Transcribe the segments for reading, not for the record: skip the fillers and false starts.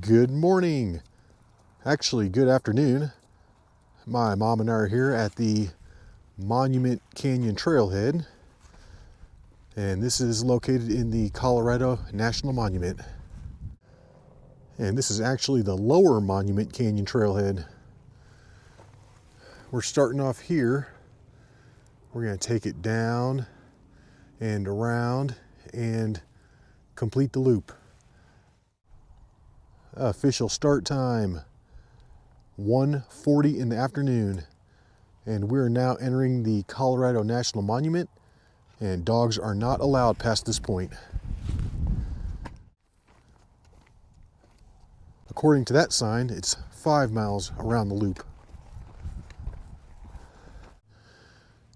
Good morning. Actually, good afternoon. My mom and I are here at the Monument Canyon Trailhead, and this is located in the Colorado National Monument. And this is actually the lower Monument Canyon Trailhead. We're starting off here. We're going to take it down and around and complete the loop. Official start time, 1:40 in the afternoon, and we're now entering the Colorado National Monument, and dogs are not allowed past this point. According to that sign, it's 5 miles around the loop.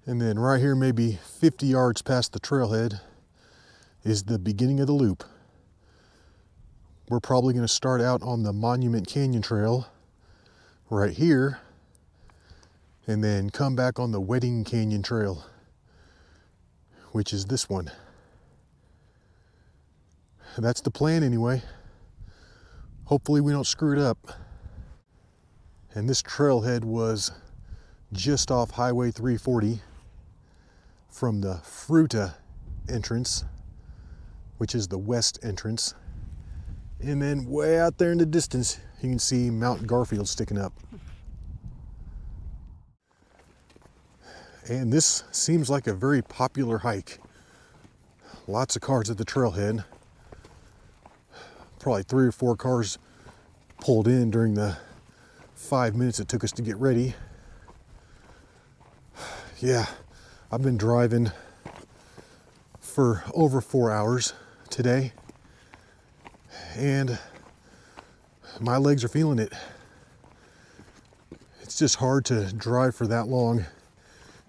And then right here, maybe 50 yards past the trailhead, is the beginning of the loop. We're probably going to start out on the Monument Canyon Trail right here, and then come back on the Wedding Canyon Trail, which is this one. That's the plan anyway. Hopefully we don't screw it up. And this trailhead was just off Highway 340 from the Fruta entrance, which is the west entrance. And then way out there in the distance, you can see Mount Garfield sticking up. And this seems like a very popular hike. Lots of cars at the trailhead. Probably 3 or 4 cars pulled in during the 5 minutes it took us to get ready. Yeah, I've been driving for over 4 hours today, and my legs are feeling it. It's just hard to drive for that long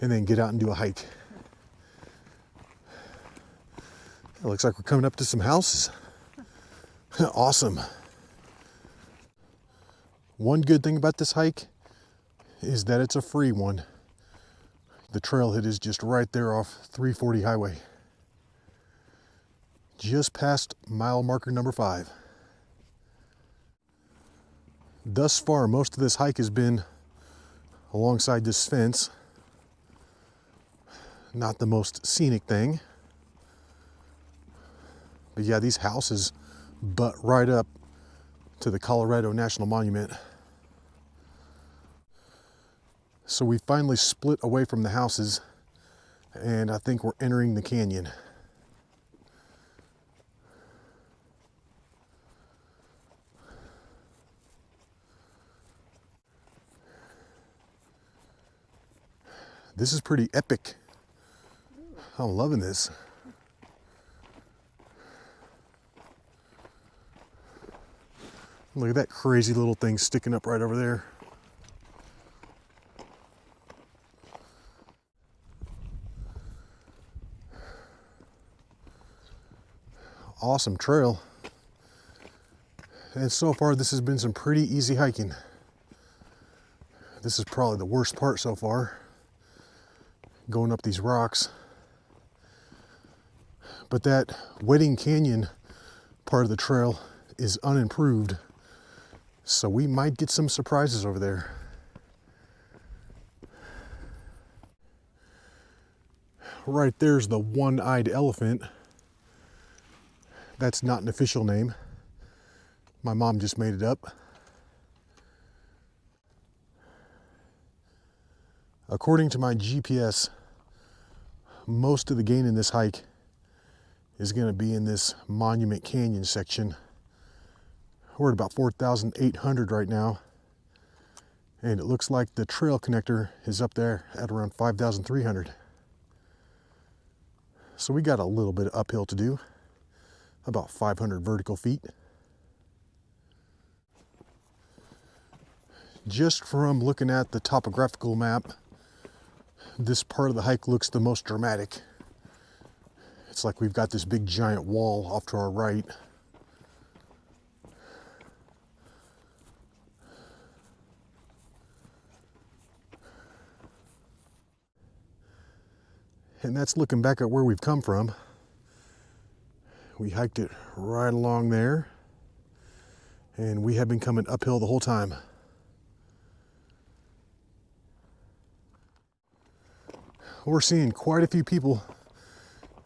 and then get out and do a hike. It looks like we're coming up to some houses. Awesome. One good thing about this hike is that it's a free one. The trailhead is just right there off 340 highway. Just past mile marker number 5. Thus far, most of this hike has been alongside this fence. Not the most scenic thing. But yeah, these houses butt right up to the Colorado National Monument. So we finally split away from the houses, and I think we're entering the canyon. This is pretty epic. I'm loving this. Look at that crazy little thing sticking up right over there. Awesome trail. And so far this has been some pretty easy hiking. This is probably the worst part so far, going up these rocks. But that Wedding Canyon part of the trail is unimproved, so we might get some surprises over there. Right there's the one-eyed elephant. That's not an official name. My mom just made it up. According to my GPS, most of the gain in this hike is going to be in this Monument Canyon section. We're at about 4,800 right now, and it looks like the trail connector is up there at around 5,300. So we got a little bit of uphill to do, about 500 vertical feet. Just from looking at the topographical map, this part of the hike looks the most dramatic. It's like we've got this big giant wall off to our right. And that's looking back at where we've come from. We hiked it right along there, And we have been coming uphill the whole time. We're seeing quite a few people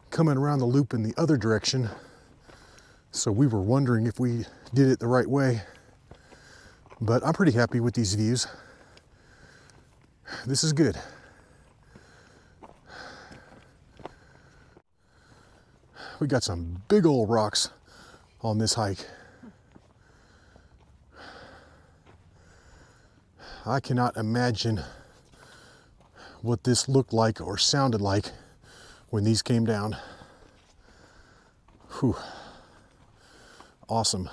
coming around the loop in the other direction. So we were wondering if we did it the right way. But I'm pretty happy with these views. This is good. We got some big old rocks on this hike. I cannot imagine what this looked like or sounded like when these came down. Whew. Awesome.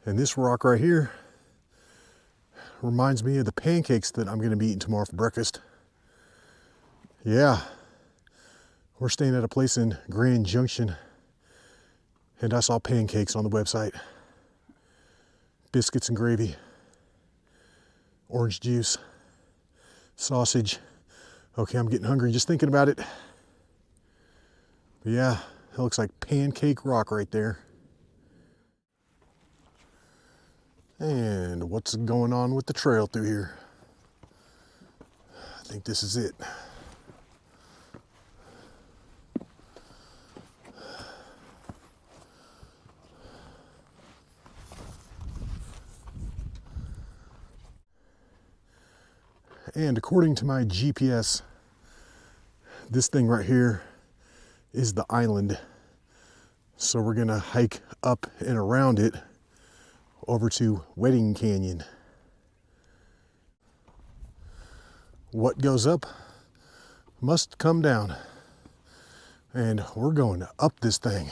And this rock right here reminds me of the pancakes that I'm going to be eating tomorrow for breakfast. Yeah, we're staying at a place in Grand Junction, and I saw pancakes on the website. Biscuits and gravy, orange juice, sausage. Okay, I'm getting hungry just thinking about it. But yeah, it looks like pancake rock right there. And what's going on with the trail through here? I think this is it. And according to my GPS, this thing right here is the island. So we're gonna hike up and around it over to Wedding Canyon. What goes up must come down. And we're going up this thing.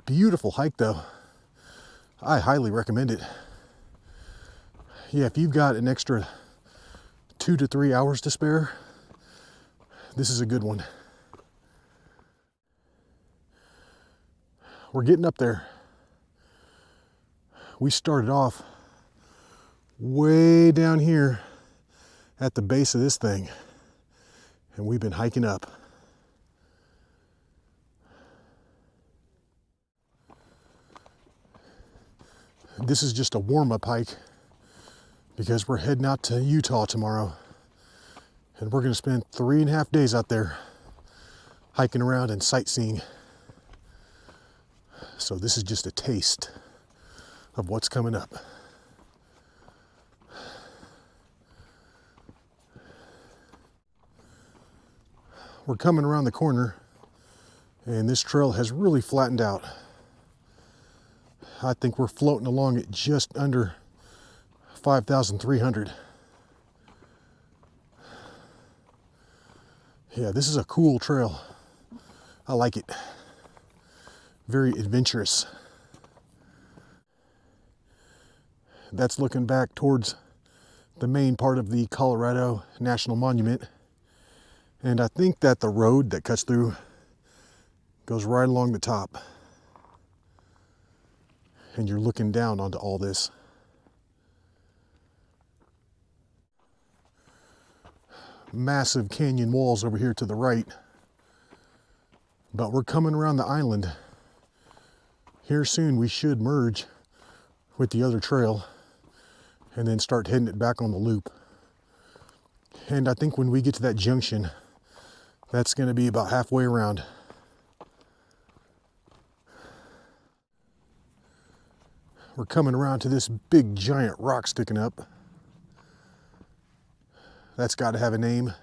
Beautiful hike though. I highly recommend it. Yeah, if you've got an extra 2 to 3 hours to spare, this is a good one. We're getting up there. We started off way down here at the base of this thing, and we've been hiking up. This is just a warm-up hike because we're heading out to Utah tomorrow, and we're going to spend 3.5 days out there hiking around and sightseeing. So this is just a taste of what's coming up. We're coming around the corner, and this trail has really flattened out. I think we're floating along at just under 5,300. Yeah, this is a cool trail. I like it. Very adventurous. That's looking back towards the main part of the Colorado National Monument. And I think that the road that cuts through goes right along the top. And you're looking down onto all this. Massive canyon walls over here to the right. But we're coming around the island. Here soon we should merge with the other trail and then start heading it back on the loop. And I think when we get to that junction, that's going to be about halfway around. We're coming around to this big giant rock sticking up. That's got to have a name.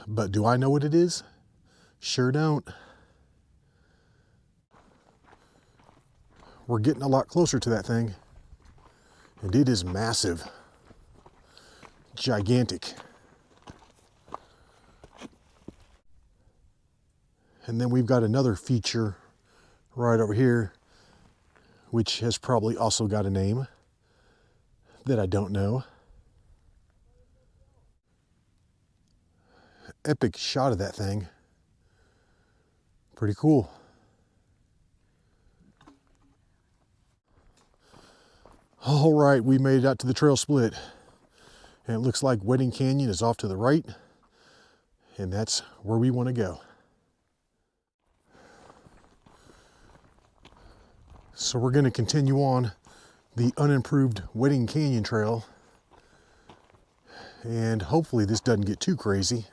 But do I know what it is? Sure don't. We're getting a lot closer to that thing. And it is massive. Gigantic. And then we've got another feature right over here, which has probably also got a name that I don't know. Epic shot of that thing. Pretty cool. All right, we made it out to the trail split. And it looks like Wedding Canyon is off to the right, and that's where we want to go. So we're going to continue on the unimproved Wedding Canyon Trail, and hopefully this doesn't get too crazy.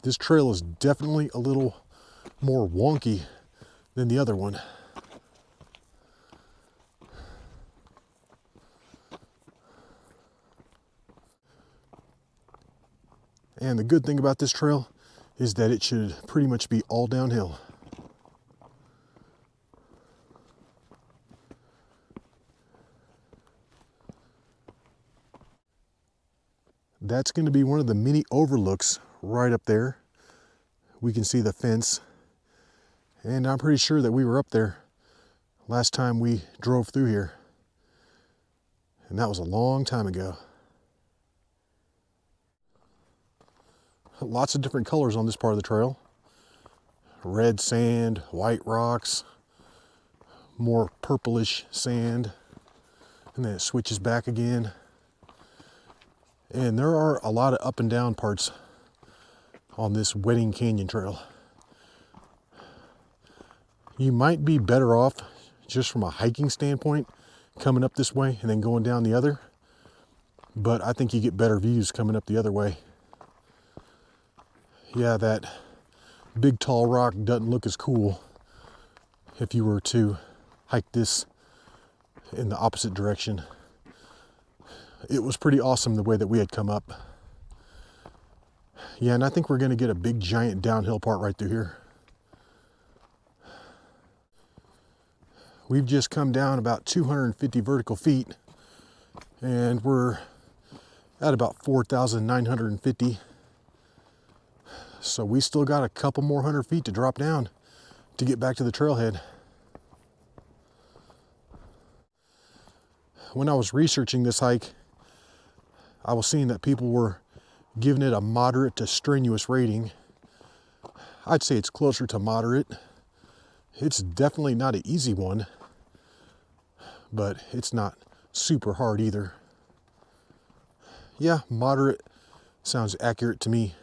This trail is definitely a little more wonky than the other one. And the good thing about this trail is that it should pretty much be all downhill. That's going to be one of the mini overlooks right up there. We can see the fence, and I'm pretty sure that we were up there last time we drove through here, and that was a long time ago. Lots of different colors on this part of the trail. Red sand, white rocks, more purplish sand, and then it switches back again. And there are a lot of up and down parts on this Wedding Canyon Trail. You might be better off just from a hiking standpoint coming up this way and then going down the other, but I think you get better views coming up the other way. Yeah, that big tall rock doesn't look as cool if you were to hike this in the opposite direction. It was pretty awesome the way that we had come up. Yeah, and I think we're going to get a big giant downhill part right through here. We've just come down about 250 vertical feet, and we're at about 4,950. So we still got a couple more 100 feet to drop down to get back to the trailhead. When I was researching this hike, I was seeing that people were giving it a moderate to strenuous rating. I'd say it's closer to moderate. It's definitely not an easy one, but it's not super hard either. Yeah, moderate sounds accurate to me.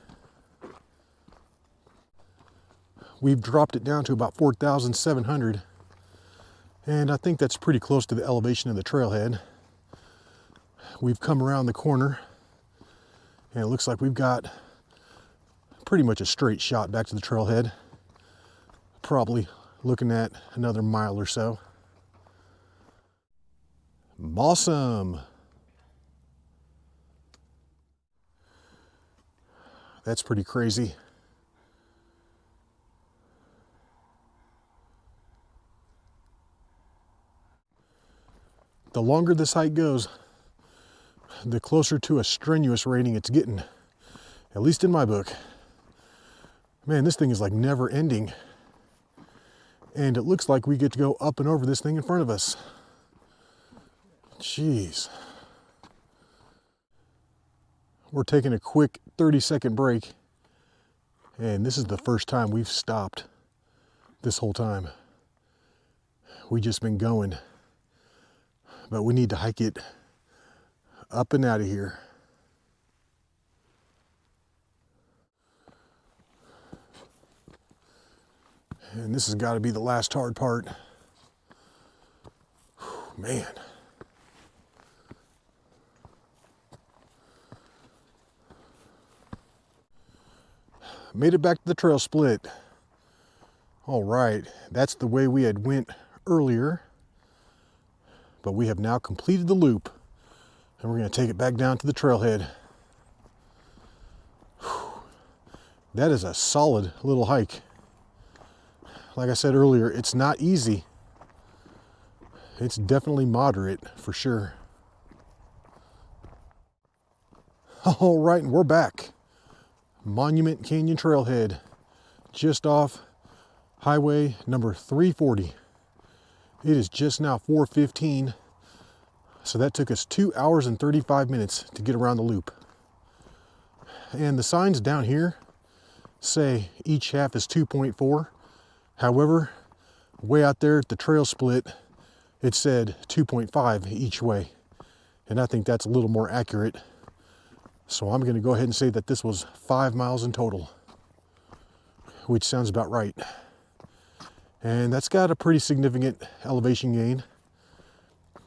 We've dropped it down to about 4,700, and I think that's pretty close to the elevation of the trailhead. We've come around the corner, and it looks like we've got pretty much a straight shot back to the trailhead. Probably looking at another mile or so. Awesome. That's pretty crazy. The longer this hike goes, the closer to a strenuous rating it's getting, at least in my book. Man, this thing is like never ending. And it looks like we get to go up and over this thing in front of us. Jeez. We're taking a quick 30-second break, and this is the first time we've stopped this whole time. We've just been going, but we need to hike it up and out of here. And this has got to be the last hard part. Whew, man. Made it back to the trail split. All right, that's the way we had went earlier, but we have now completed the loop, and we're going to take it back down to the trailhead. Whew. That is a solid little hike. Like I said earlier, it's not easy. It's definitely moderate for sure. All right, and we're back. Monument Canyon Trailhead, just off highway number 340. It is just now 4:15, so that took us 2 hours and 35 minutes to get around the loop. And the signs down here say each half is 2.4. However, way out there at the trail split, it said 2.5 each way. And I think that's a little more accurate. So I'm gonna go ahead and say that this was 5 miles in total, which sounds about right. And that's got a pretty significant elevation gain,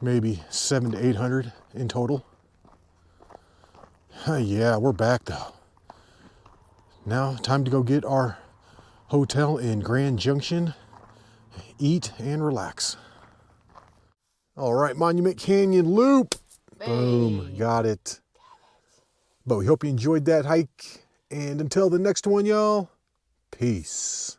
maybe 700 to 800 in total. Yeah, we're back though. Now, time to go get our hotel in Grand Junction, eat and relax. All right, Monument Canyon Loop. Boom, got it. But we hope you enjoyed that hike. And until the next one, y'all, peace.